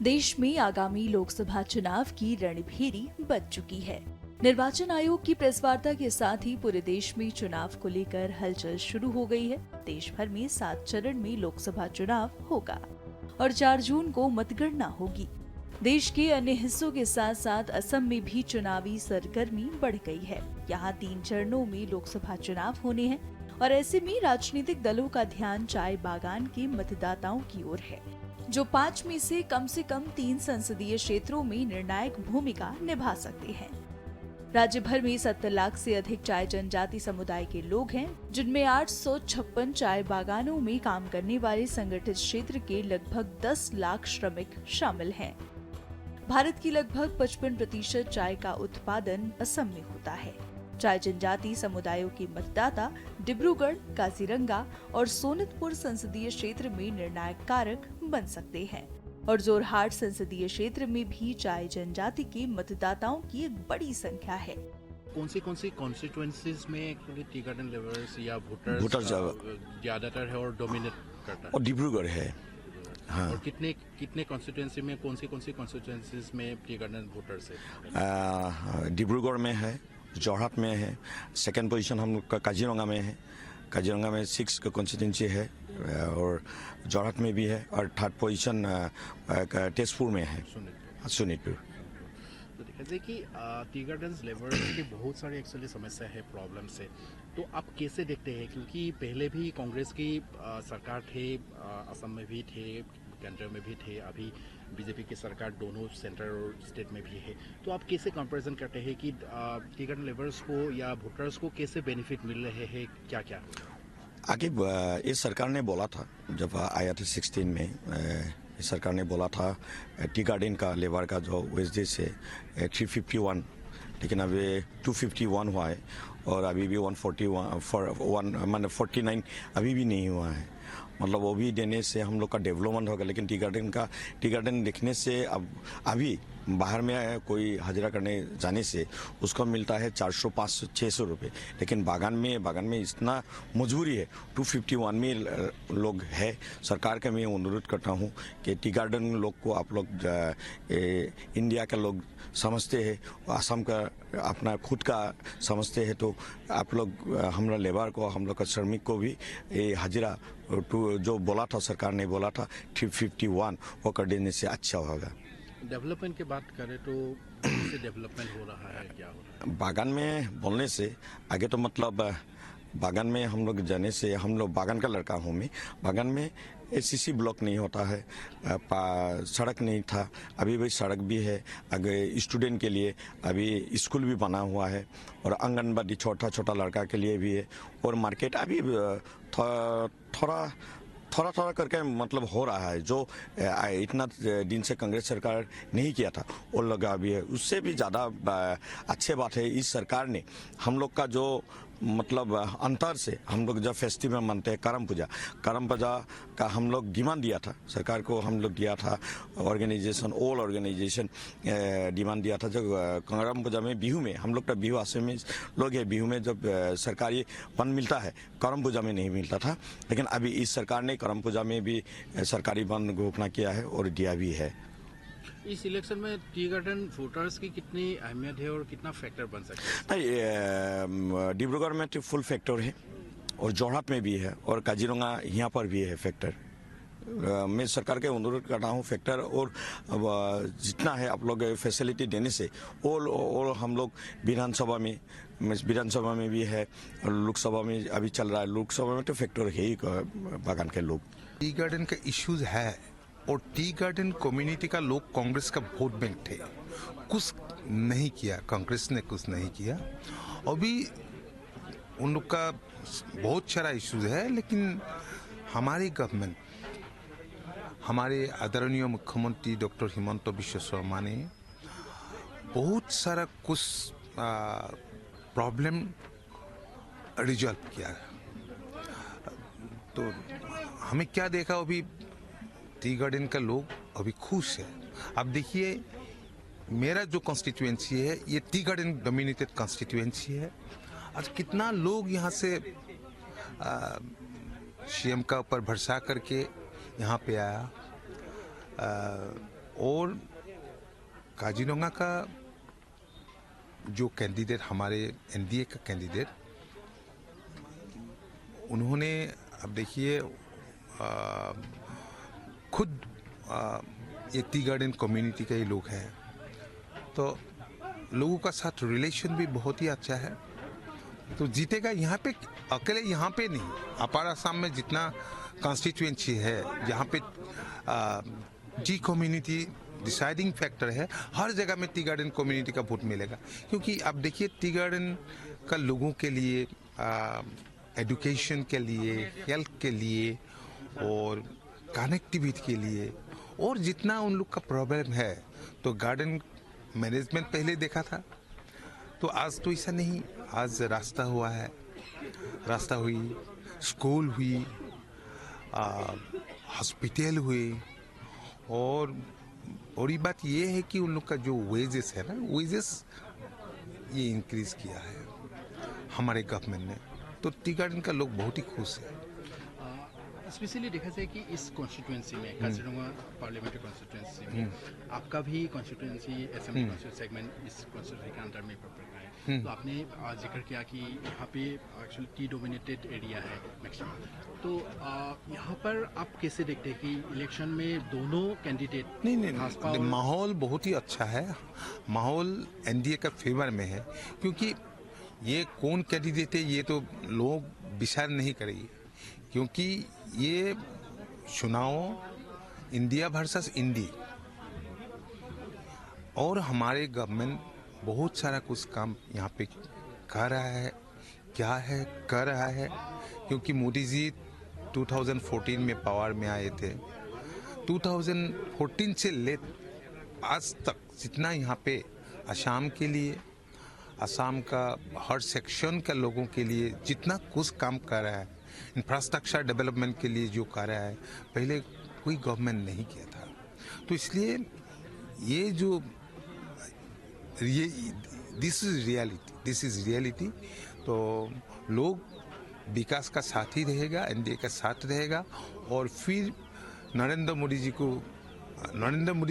देश में आगामी लोकसभा चुनाव की रणभेरी बज चुकी है। निर्वाचन आयोग की प्रेस वार्ता के साथ ही पूरे देश में चुनाव को लेकर हलचल शुरू हो गई है। देश भर में 7 चरण में लोकसभा चुनाव होगा और 4 जून को मतगणना होगी। देश के अन्य हिस्सों के साथ साथ असम में भी चुनावी सरगर्मी बढ़ गई है। यहाँ 3 चरणों में लोकसभा चुनाव होने हैं और ऐसे में राजनीतिक दलों का ध्यान चाय बागान के मतदाताओं की ओर है, जो 5 में से कम 3 संसदीय क्षेत्रों में निर्णायक भूमिका निभा सकते हैं। राज्य भर में 70 लाख से अधिक चाय जनजाति समुदाय के लोग हैं, जिनमें 856 चाय बागानों में काम करने वाले संगठित क्षेत्र के लगभग 10 लाख श्रमिक शामिल हैं। भारत की लगभग 55% चाय का उत्पादन असम में होता है। चाय जनजाति समुदायों के मतदाता डिब्रूगढ़, काजीरंगा और सोनितपुर संसदीय क्षेत्र में निर्णायक कारक बन सकते हैं और जोरहाट संसदीय क्षेत्र में भी चाय जनजाति के मतदाताओं की एक बड़ी संख्या है। कौन सी कॉन्स्टिट्यूएंसीज में टी गार्डन लेवर्स या वोटर्स ज्यादातर है और डोमिनेट करता है? और डिब्रूगढ़ है। हाँ। और कितने कॉन्स्टिट्यूएंसी में कौन सी कॉन्स्टिट्यूएंसीज में टी गार्डन वोटर्स है? डिब्रूगढ़ में है, जोरहाट में है, सेकंड पोजीशन हम लोग का काजीरंगा में है। काजीरंगा में 6 का कॉन्स्टिट्यूंसी है और जोरहाट में भी है और थर्ड पोजीशन तेजपुर में है, सोनितपुर। तो देखा जाए कि टी गार्डन लेवर्स की बहुत सारी एक्चुअली समस्या है, प्रॉब्लम है। तो आप कैसे देखते हैं, क्योंकि पहले भी कांग्रेस की सरकार थे, असम में भी थे, केंद्र में भी थे, अभी बीजेपी की सरकार दोनों सेंटर और स्टेट में भी है। तो आप कैसे कंपैरिजन करते हैं कि टी गार्डन लेवर्स को या वोटर्स को कैसे बेनिफिट मिल रहे हैं, क्या क्या? आगे इस सरकार ने बोला था, जब आया था 16 में, इस सरकार ने बोला था टी गार्डन का लेबर का जो वेजेस से 351, लेकिन अभी 251 हुआ है और अभी भी 149 अभी भी नहीं हुआ है। मतलब वो भी देने से हम लोग का डेवलपमेंट होगा, लेकिन टी गार्डन देखने से अब अभी बाहर में कोई हाजिरा करने जाने से उसको मिलता है 400-500-600 रुपये, लेकिन बागान में इतना मजबूरी है। 251 में लोग है। सरकार का मैं अनुरोध करता हूँ कि टी गार्डन लोग को आप लोग इंडिया के लोग समझते हैं, असम का अपना खुद का समझते हैं, तो आप लोग हमारा लेबर को, हम लोग का श्रमिक को भी हाजिरा जो बोला था, सरकार ने बोला था 351, वो कर देने से अच्छा होगा। डेवलपमेंट की बात करें तो कैसे डेवलपमेंट हो रहा है, क्या हो रहा है? बागान में बोलने से आगे तो मतलब बागान में हम लोग जाने से, हम लोग बागान का लड़का हूँ मैं। बागान में एसीसी ब्लॉक नहीं होता है, सड़क नहीं था, अभी भी सड़क भी है। अगर स्टूडेंट के लिए अभी स्कूल भी बना हुआ है और आंगनबाड़ी छोटा लड़का के लिए भी है और मार्केट अभी थोड़ा करके मतलब हो रहा है। जो इतना दिन से कांग्रेस सरकार नहीं किया था वो लगा भी है। उससे भी ज़्यादा अच्छी बात है, इस सरकार ने हम लोग का जो मतलब अंतर से हम लोग जब फेस्टिवल मानते हैं करम पूजा का हम लोग डिमांड दिया था, सरकार को हम लोग दिया था, ऑल ऑर्गेनाइजेशन डिमांड दिया था। जब करम पूजा में, बिहू में, हम लोग का बिहू असमी लोग है, बिहू में जब सरकारी वन मिलता है, करम पूजा में नहीं मिलता था, लेकिन अभी इस सरकार ने करम पूजा में भी सरकारी वन घोषणा किया है और दिया भी है। इस इलेक्शन में टी गार्डन वोटर्स की कितनी अहमियत है और कितना फैक्टर बन सकता है? नहीं, डिब्रूगढ़ में तो फुल फैक्टर है और जोरहाट में भी है और काजीरंगा यहाँ पर भी है फैक्टर। मैं सरकार के अनुरोध कर रहा हूँ फैक्टर, और जितना है आप लोग फैसिलिटी देने से और हम लोग विधानसभा में भी है और लोकसभा में अभी चल रहा है। लोकसभा में तो फैक्टर है ही बागान के लोग। टी गार्डन का इश्यूज है और टी गार्डन कम्युनिटी का लोग कांग्रेस का वोट बैंक थे, कुछ नहीं किया, कांग्रेस ने कुछ नहीं किया। अभी उन लोग का बहुत सारा इश्यूज है, लेकिन हमारी गवर्नमेंट, हमारे आदरणीय मुख्यमंत्री डॉक्टर हिमंत बिश्व शर्मा ने बहुत सारा कुछ प्रॉब्लम रिजॉल्व किया। तो हमें क्या देखा, अभी टी गार्डन का लोग अभी खुश है। अब देखिए, मेरा जो कॉन्स्टिट्यूएंसी है ये टी गार्डन डोमिनेटेड कॉन्स्टिट्यूएंसी है। आज कितना लोग यहाँ से सीएम का ऊपर भरोसा करके यहाँ पे आया, और काजीरंगा का जो कैंडिडेट, हमारे एनडीए का कैंडिडेट, उन्होंने, अब देखिए, खुद ये टी गार्डन कम्युनिटी के ही लोग हैं, तो लोगों का साथ रिलेशन भी बहुत ही अच्छा है, तो जीतेगा। यहाँ पे अकेले, यहाँ पे नहीं, अपार असम में जितना कॉन्स्टिट्यूएंसी है, यहाँ पे जी कम्युनिटी डिसाइडिंग फैक्टर है। हर जगह में टी गार्डन कम्युनिटी का वोट मिलेगा, क्योंकि आप देखिए टी गार्डन का लोगों के लिए, एजुकेशन के लिए, हेल्थ के लिए और कनेक्टिविटी के लिए, और जितना उन लोग का प्रॉब्लम है, तो गार्डन मैनेजमेंट पहले देखा था, तो आज तो ऐसा नहीं। आज रास्ता हुआ है, रास्ता हुई, स्कूल हुई, हॉस्पिटल हुए, और बड़ी बात ये है कि उन लोग का जो वेजेस है ना, वेजेस ये इंक्रीज किया है हमारे गवर्नमेंट ने, तो टी गार्डन का लोग बहुत ही खुश है। स्पेशली देखा जाए कि इस कॉन्स्टिट्यूएंसी में, काजीरंगा पार्लियामेंट्री कॉन्स्टिट्यूएंसी में आपका भी कॉन्स्टिट्यूएंसी, असेंबली कॉन्स्टिट्यूएंसी सेगमेंट इस कॉन्स्टिट्यूएंसी के अंदर में पड़ता है, तो आपने जिक्र किया कि यहाँ पे एक्चुअली टी डोमिनेटेड एरिया है मैक्सिमम, तो यहाँ पर आप कैसे देखते हैं कि इलेक्शन में दोनों कैंडिडेट? नहीं, माहौल बहुत ही अच्छा है, माहौल एनडीए का फेवर में है, क्योंकि ये कौन कैंडिडेट है ये तो लोग विचार नहीं करेंगे, क्योंकि ये चुनाव इंडिया वर्सेस इंडी, और हमारे गवर्नमेंट बहुत सारा कुछ काम यहाँ पे कर रहा है, क्या है कर रहा है, क्योंकि मोदी जी 2014 में पावर में आए थे। 2014 से ले आज तक जितना यहाँ पे असम के लिए, असम का हर सेक्शन के लोगों के लिए जितना कुछ काम कर रहा है, इंफ्रास्ट्रक्चर डेवलपमेंट के लिए जो कर रहा है, पहले कोई गवर्नमेंट नहीं किया था। तो इसलिए ये जो दिस इज रियलिटी, तो लोग विकास का साथ ही रहेगा, एनडीए का साथ रहेगा, और फिर नरेंद्र मोदी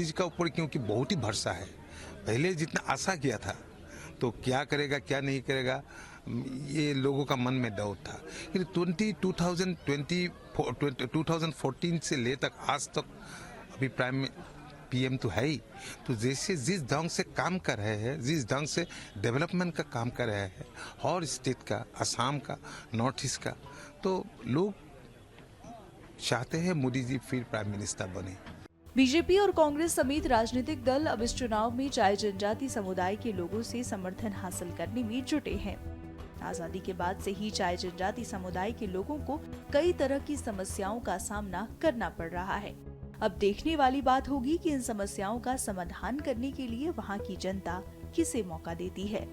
जी का ऊपर क्योंकि बहुत ही भरोसा है, पहले जितना आशा किया था, तो क्या करेगा क्या नहीं करेगा ये लोगों का मन में डाउट था। 2014 से ले तक आज तक अभी पीएम तो है ही, तो जैसे जिस ढंग से काम कर रहे हैं, जिस ढंग से डेवलपमेंट का काम कर रहे हैं, और स्टेट का, असम का, नॉर्थ ईस्ट का, तो लोग चाहते हैं मोदी जी फिर प्राइम मिनिस्टर बने। बीजेपी और कांग्रेस समेत राजनीतिक दल अब इस चुनाव में चाय जनजाति समुदाय के लोगों से समर्थन हासिल करने में जुटे हैं। आजादी के बाद से ही चाय जनजाति समुदाय के लोगों को कई तरह की समस्याओं का सामना करना पड़ रहा है। अब देखने वाली बात होगी कि इन समस्याओं का समाधान करने के लिए वहां की जनता किसे मौका देती है।